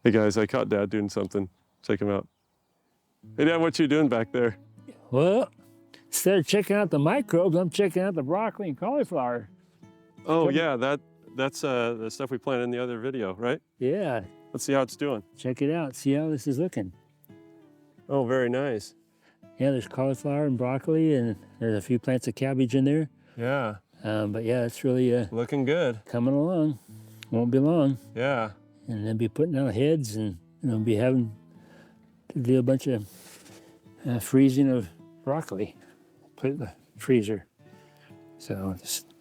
Hey guys, I caught Dad doing something. Check him out. Hey Dad, what you doing back there? Well, instead of checking out the microbes, I'm checking out the broccoli and cauliflower. Oh yeah, that's the stuff we planted in the other video, right? Yeah, Let's see how it's doing. check it out. See how this is looking. Oh, very nice. Yeah, there's cauliflower and broccoli, and there's a few plants of cabbage in there. Yeah. But yeah, it's really Looking good. coming along. Won't be long. Yeah. And they'll be putting out heads, and be having to do a bunch of freezing of broccoli. Put it in the freezer. So just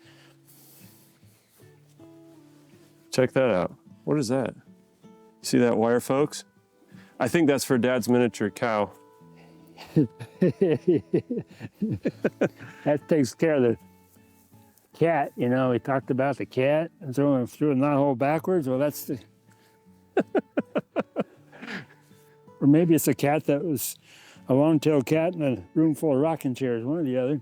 Check that out. What is that? See that wire, folks? I think that's for Dad's miniature cow. that takes care of the cat. You know, we talked about the cat and throwing through a knothole backwards. Well, that's the. Or maybe it's a cat that was a long-tail cat in a room full of rocking chairs, one or the other.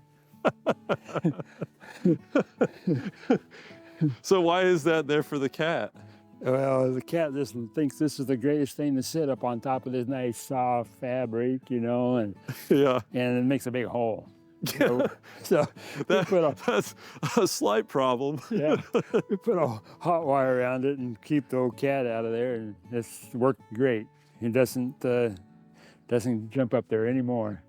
So why is that there for the cat? Well, the cat just thinks this is the greatest thing to sit up on top of this nice soft fabric, and Yeah. and it makes a big hole. So That's a slight problem. yeah, we put a hot wire around it and keep the old cat out of there, and it's worked great. He doesn't jump up there anymore.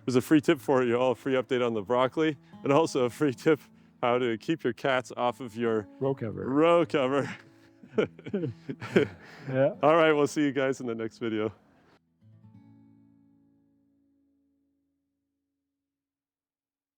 There's a free tip for you all, a free update on the broccoli, and also a free tip how to keep your cats off of your Row cover. row cover. Yeah. All right, we'll see you guys in the next video.